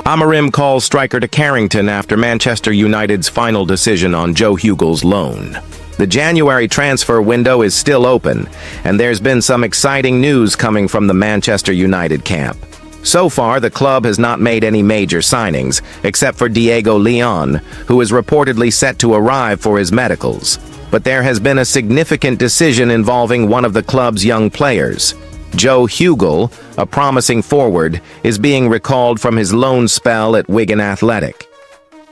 Amorim calls striker to Carrington after Manchester United's final decision on Joe Hugill's loan. The January transfer window is still open, and there's been some exciting news coming from the Manchester United camp. So far, the club has not made any major signings, except for Diego Leon, who is reportedly set to arrive for his medicals. But there has been a significant decision involving one of the club's young players. Joe Hugill, a promising forward, is being recalled from his loan spell at Wigan Athletic.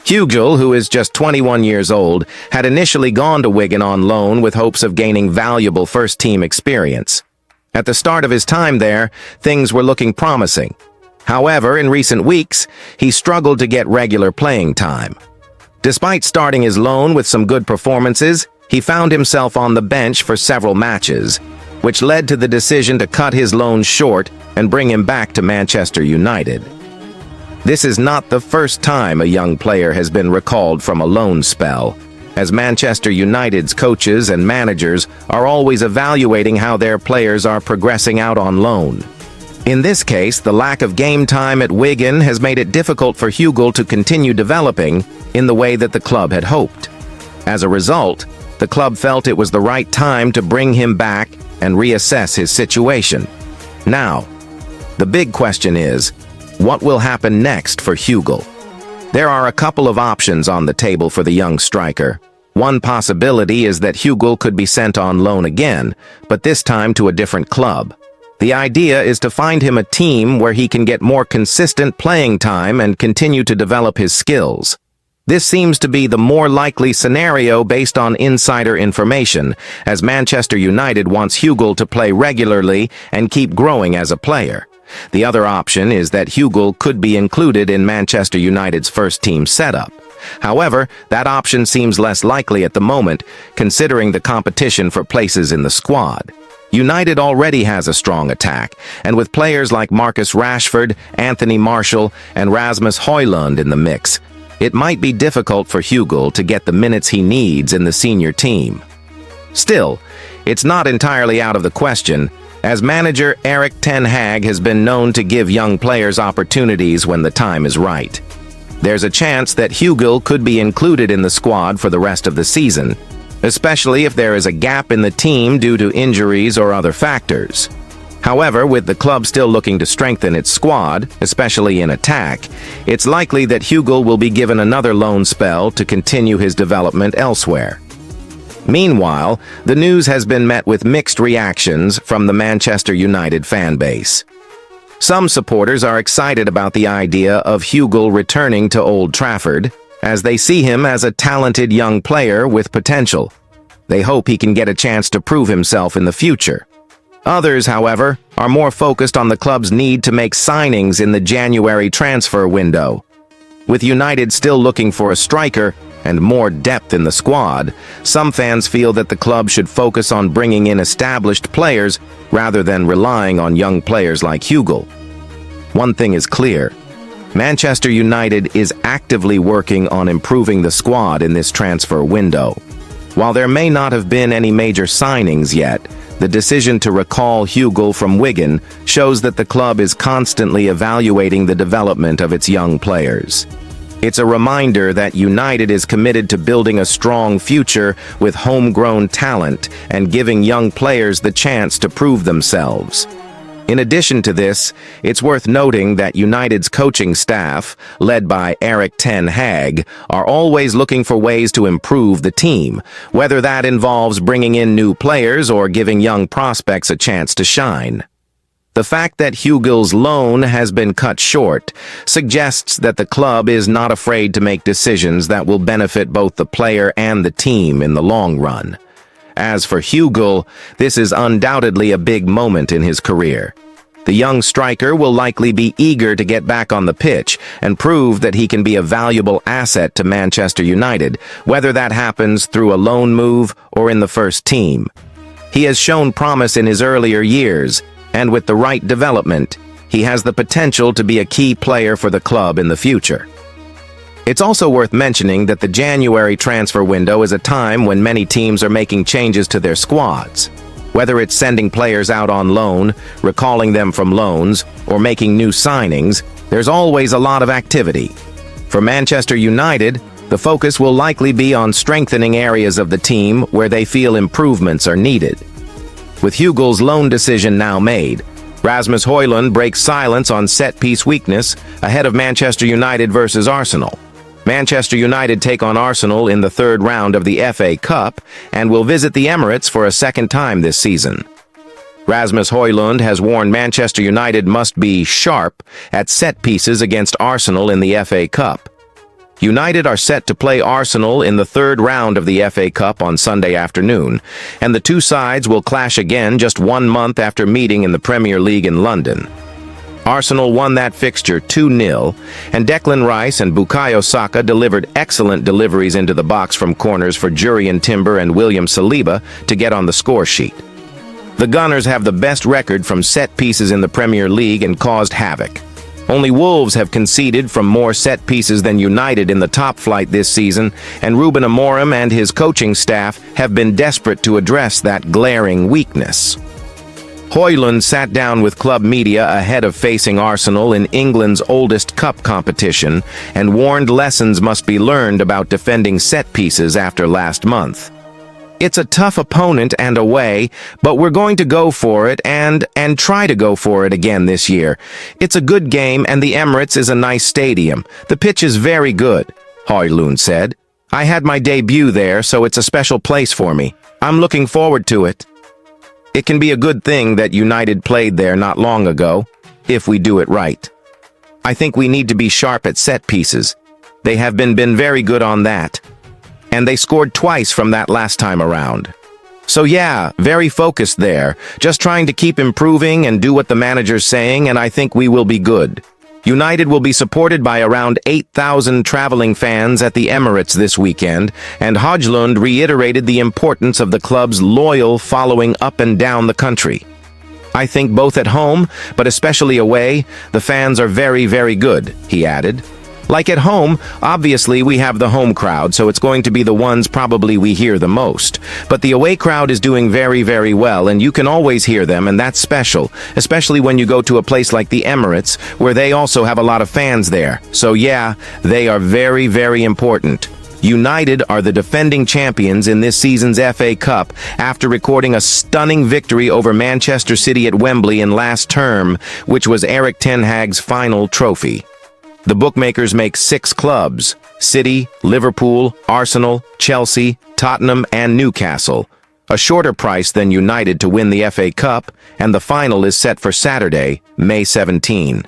Hugill, who is just 21 years old, had initially gone to Wigan on loan with hopes of gaining valuable first-team experience. At the start of his time there, things were looking promising. However, in recent weeks, he struggled to get regular playing time. Despite starting his loan with some good performances, he found himself on the bench for several matches, which led to the decision to cut his loan short and bring him back to Manchester United. This is not the first time a young player has been recalled from a loan spell, as Manchester United's coaches and managers are always evaluating how their players are progressing out on loan. In this case, the lack of game time at Wigan has made it difficult for Hugill to continue developing in the way that the club had hoped. As a result, the club felt it was the right time to bring him back and reassess his situation. Now, the big question is, what will happen next for Hugill? There are a couple of options on the table for the young striker. One possibility is that Hugill could be sent on loan again, but this time to a different club. The idea is to find him a team where he can get more consistent playing time and continue to develop his skills. This seems to be the more likely scenario based on insider information, as Manchester United wants Hugill to play regularly and keep growing as a player. The other option is that Hugill could be included in Manchester United's first-team setup. However, that option seems less likely at the moment, considering the competition for places in the squad. United already has a strong attack, and with players like Marcus Rashford, Anthony Martial, and Rasmus Højlund in the mix, it might be difficult for Hugill to get the minutes he needs in the senior team. Still, it's not entirely out of the question, as manager Erik ten Hag has been known to give young players opportunities when the time is right. There's a chance that Hugill could be included in the squad for the rest of the season, especially if there is a gap in the team due to injuries or other factors. However, with the club still looking to strengthen its squad, especially in attack, it's likely that Hugill will be given another loan spell to continue his development elsewhere. Meanwhile, the news has been met with mixed reactions from the Manchester United fan base. Some supporters are excited about the idea of Hugill returning to Old Trafford, as they see him as a talented young player with potential. They hope he can get a chance to prove himself in the future. Others, however, are more focused on the club's need to make signings in the January transfer window. With United still looking for a striker and more depth in the squad, some fans feel that the club should focus on bringing in established players rather than relying on young players like Hugill. One thing is clear: Manchester United is actively working on improving the squad in this transfer window. While there may not have been any major signings yet, the decision to recall Hugill from Wigan shows that the club is constantly evaluating the development of its young players. It's a reminder that United is committed to building a strong future with homegrown talent and giving young players the chance to prove themselves. In addition to this, it's worth noting that United's coaching staff, led by Erik ten Hag, are always looking for ways to improve the team, whether that involves bringing in new players or giving young prospects a chance to shine. The fact that Hugill's loan has been cut short suggests that the club is not afraid to make decisions that will benefit both the player and the team in the long run. As for Hugill, this is undoubtedly a big moment in his career. The young striker will likely be eager to get back on the pitch and prove that he can be a valuable asset to Manchester United, whether that happens through a loan move or in the first team. He has shown promise in his earlier years, and with the right development, he has the potential to be a key player for the club in the future. It's also worth mentioning that the January transfer window is a time when many teams are making changes to their squads. Whether it's sending players out on loan, recalling them from loans, or making new signings, there's always a lot of activity. For Manchester United, the focus will likely be on strengthening areas of the team where they feel improvements are needed. With Hugo's loan decision now made, Rasmus Højlund breaks silence on set-piece weakness ahead of Manchester United versus Arsenal. Manchester United take on Arsenal in the third round of the FA Cup and will visit the Emirates for a second time this season. Rasmus Højlund has warned Manchester United must be sharp at set pieces against Arsenal in the FA Cup. United are set to play Arsenal in the third round of the FA Cup on Sunday afternoon, and the two sides will clash again just 1 month after meeting in the Premier League in London. Arsenal won that fixture 2-0, and Declan Rice and Bukayo Saka delivered excellent deliveries into the box from corners for Jurrien Timber and William Saliba to get on the score sheet. The Gunners have the best record from set pieces in the Premier League and caused havoc. Only Wolves have conceded from more set pieces than United in the top flight this season, and Ruben Amorim and his coaching staff have been desperate to address that glaring weakness. Højlund sat down with club media ahead of facing Arsenal in England's oldest cup competition and warned lessons must be learned about defending set pieces after last month. It's a tough opponent and away, but we're going to go for it and try to go for it again this year. It's a good game and the Emirates is a nice stadium. The pitch is very good, Højlund said. I had my debut there, so it's a special place for me. I'm looking forward to it. It can be a good thing that United played there not long ago, if we do it right. I think we need to be sharp at set pieces. They have been very good on that. And they scored twice from that last time around. So yeah, very focused there, just trying to keep improving and do what the manager's saying, and I think we will be good. United will be supported by around 8,000 traveling fans at the Emirates this weekend, and Højlund reiterated the importance of the club's loyal following up and down the country. I think both at home, but especially away, the fans are very good, he added. Like at home, obviously we have the home crowd, so it's going to be the ones probably we hear the most. But the away crowd is doing very well, and you can always hear them, and that's special, especially when you go to a place like the Emirates, where they also have a lot of fans there. So yeah, they are very important. United are the defending champions in this season's FA Cup after recording a stunning victory over Manchester City at Wembley in last term, which was Erik ten Hag's final trophy. The bookmakers make 6 clubs: City, Liverpool, Arsenal, Chelsea, Tottenham, and Newcastle. A shorter price than United to win the FA Cup, and the final is set for Saturday, May 17.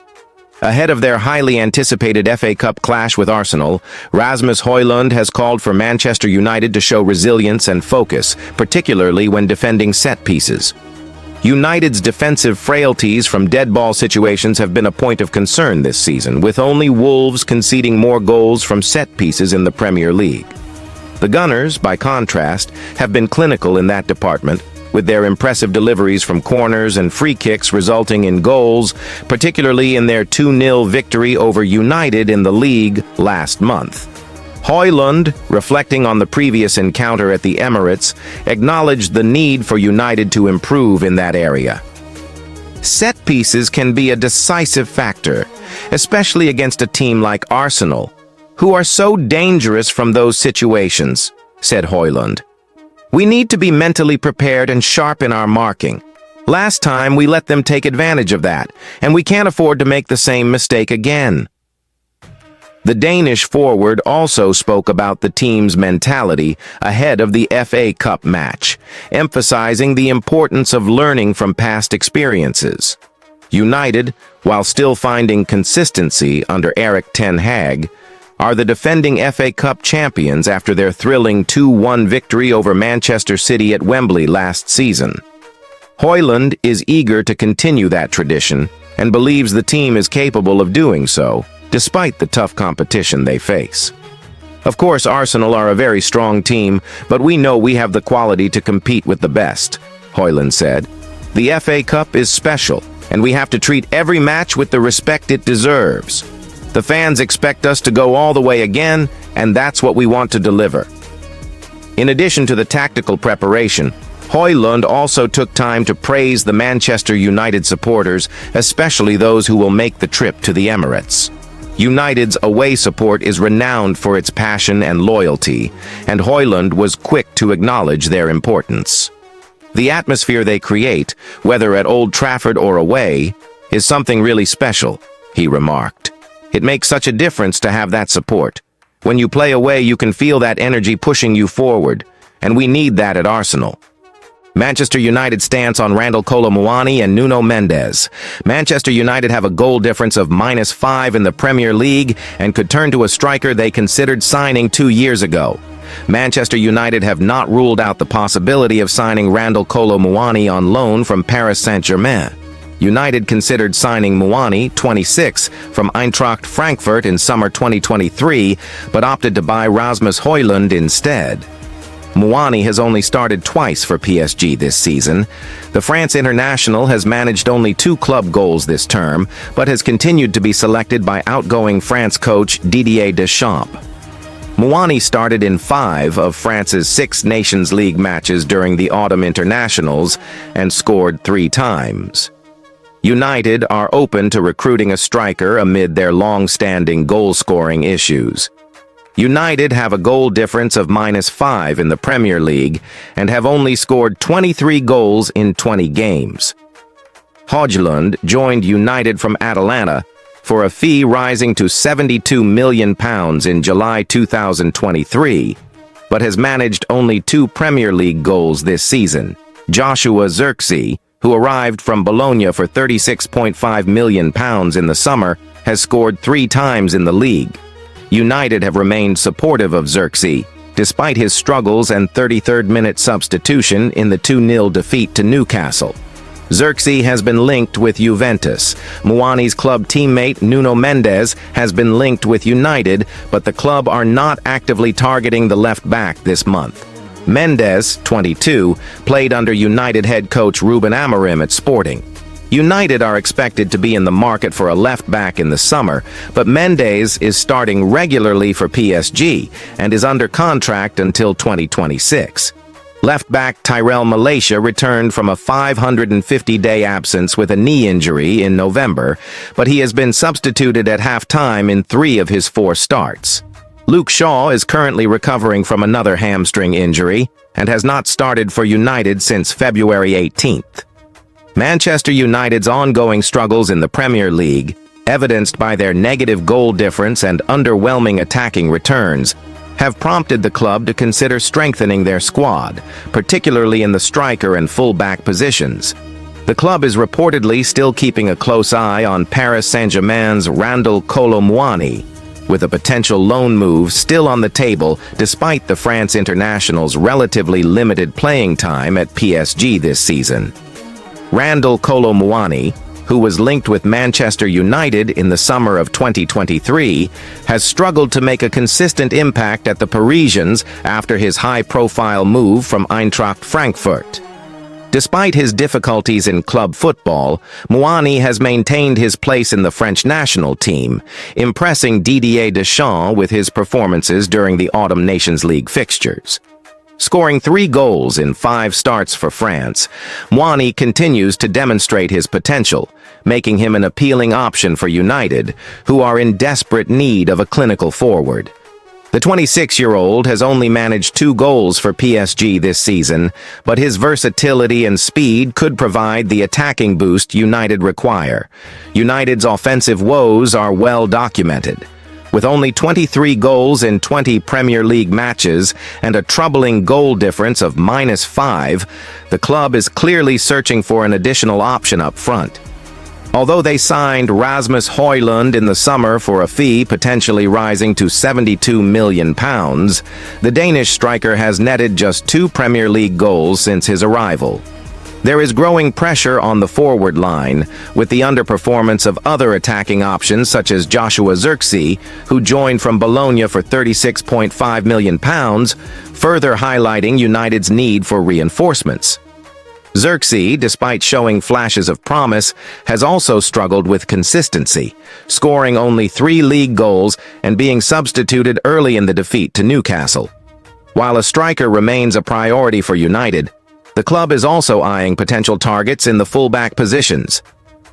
Ahead of their highly anticipated FA Cup clash with Arsenal, Rasmus Højlund has called for Manchester United to show resilience and focus, particularly when defending set pieces. United's defensive frailties from dead ball situations have been a point of concern this season, with only Wolves conceding more goals from set pieces in the Premier League. The Gunners, by contrast, have been clinical in that department, with their impressive deliveries from corners and free kicks resulting in goals, particularly in their 2-0 victory over United in the league last month. Højlund, reflecting on the previous encounter at the Emirates, acknowledged the need for United to improve in that area. Set pieces can be a decisive factor, especially against a team like Arsenal, who are so dangerous from those situations, said Højlund. We need to be mentally prepared and sharp in our marking. Last time we let them take advantage of that, and we can't afford to make the same mistake again. The Danish forward also spoke about the team's mentality ahead of the FA Cup match, emphasizing the importance of learning from past experiences. United, while still finding consistency under Erik ten Hag, are the defending FA Cup champions after their thrilling 2-1 victory over Manchester City at Wembley last season. Højlund is eager to continue that tradition and believes the team is capable of doing so, despite the tough competition they face. Of course, Arsenal are a very strong team, but we know we have the quality to compete with the best, Højlund said. The FA Cup is special, and we have to treat every match with the respect it deserves. The fans expect us to go all the way again, and that's what we want to deliver. In addition to the tactical preparation, Højlund also took time to praise the Manchester United supporters, especially those who will make the trip to the Emirates. United's away support is renowned for its passion and loyalty, and Højlund was quick to acknowledge their importance. The atmosphere they create, whether at Old Trafford or away, is something really special, he remarked. It makes such a difference to have that support. When you play away, you can feel that energy pushing you forward, and we need that at Arsenal. Manchester United's stance on Randal Kolo Muani and Nuno Mendes. Manchester United have a goal difference of -5 in the Premier League and could turn to a striker they considered signing 2 years ago. Manchester United have not ruled out the possibility of signing Randal Kolo Muani on loan from Paris Saint-Germain. United considered signing Muani, 26, from Eintracht Frankfurt in summer 2023, but opted to buy Rasmus Højlund instead. Muani has only started twice for PSG this season. The France international has managed only 2 club goals this term, but has continued to be selected by outgoing France coach Didier Deschamps. Muani started in 5 of France's 6 Nations League matches during the autumn internationals and scored 3 times. United are open to recruiting a striker amid their long-standing goal-scoring issues. United have a goal difference of -5 in the Premier League and have only scored 23 goals in 20 games. Højlund joined United from Atalanta for a fee rising to £72 million in July 2023, but has managed only 2 Premier League goals this season. Joshua Zirkzee, who arrived from Bologna for £36.5 million in the summer, has scored 3 times in the league. United have remained supportive of Zirkzee, despite his struggles and 33rd-minute substitution in the 2-0 defeat to Newcastle. Zirkzee has been linked with Juventus. Muani's club teammate Nuno Mendes has been linked with United, but the club are not actively targeting the left-back this month. Mendes, 22, played under United head coach Ruben Amorim at Sporting. United are expected to be in the market for a left-back in the summer, but Mendes is starting regularly for PSG and is under contract until 2026. Left-back Tyrell Malacia returned from a 550-day absence with a knee injury in November, but he has been substituted at half-time in 3 of his 4 starts. Luke Shaw is currently recovering from another hamstring injury and has not started for United since February 18th. Manchester United's ongoing struggles in the Premier League, evidenced by their negative goal difference and underwhelming attacking returns, have prompted the club to consider strengthening their squad, particularly in the striker and full-back positions. The club is reportedly still keeping a close eye on Paris Saint-Germain's Randal Kolo Muani, with a potential loan move still on the table despite the France international's relatively limited playing time at PSG this season. Randal Kolo Muani, who was linked with Manchester United in the summer of 2023, has struggled to make a consistent impact at the Parisians after his high-profile move from Eintracht Frankfurt. Despite his difficulties in club football, Muani has maintained his place in the French national team, impressing Didier Deschamps with his performances during the Autumn Nations League fixtures. Scoring 3 goals in 5 starts for France, Muani continues to demonstrate his potential, making him an appealing option for United, who are in desperate need of a clinical forward. The 26-year-old has only managed 2 goals for PSG this season, but his versatility and speed could provide the attacking boost United require. United's offensive woes are well documented. With only 23 goals in 20 Premier League matches and a troubling goal difference of -5, the club is clearly searching for an additional option up front. Although they signed Rasmus Højlund in the summer for a fee potentially rising to £72 million, the Danish striker has netted just 2 Premier League goals since his arrival. There is growing pressure on the forward line, with the underperformance of other attacking options such as Joshua Zirkzee, who joined from Bologna for £36.5 million, further highlighting United's need for reinforcements. Zirkzee, despite showing flashes of promise, has also struggled with consistency, scoring only 3 league goals and being substituted early in the defeat to Newcastle. While a striker remains a priority for United, The club is also eyeing potential targets in the fullback positions.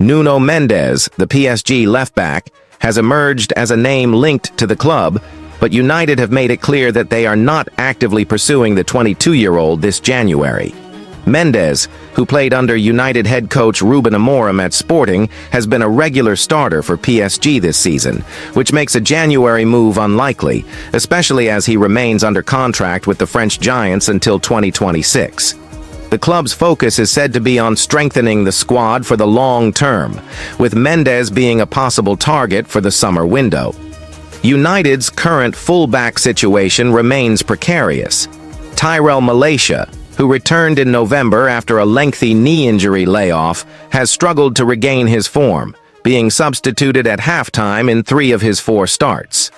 Nuno Mendes, the PSG left-back, has emerged as a name linked to the club, but United have made it clear that they are not actively pursuing the 22-year-old this January. Mendes, who played under United head coach Ruben Amorim at Sporting, has been a regular starter for PSG this season, which makes a January move unlikely, especially as he remains under contract with the French Giants until 2026. The club's focus is said to be on strengthening the squad for the long term, with Mendes being a possible target for the summer window. United's current fullback situation remains precarious. Tyrell Malacia, who returned in November after a lengthy knee injury layoff, has struggled to regain his form, being substituted at halftime in 3 of his 4 starts.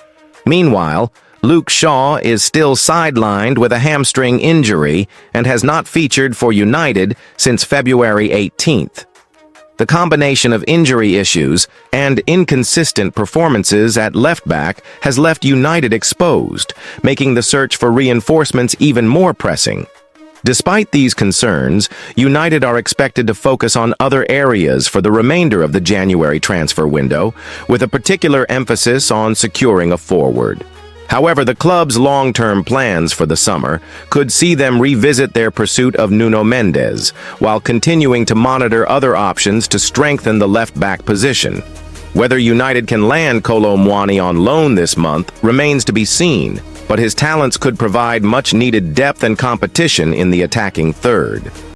Meanwhile, Luke Shaw is still sidelined with a hamstring injury and has not featured for United since February 18th. The combination of injury issues and inconsistent performances at left-back has left United exposed, making the search for reinforcements even more pressing. Despite these concerns, United are expected to focus on other areas for the remainder of the January transfer window, with a particular emphasis on securing a forward. However, the club's long-term plans for the summer could see them revisit their pursuit of Nuno Mendes, while continuing to monitor other options to strengthen the left-back position. Whether United can land Kolo Muani on loan this month remains to be seen, but his talents could provide much-needed depth and competition in the attacking third.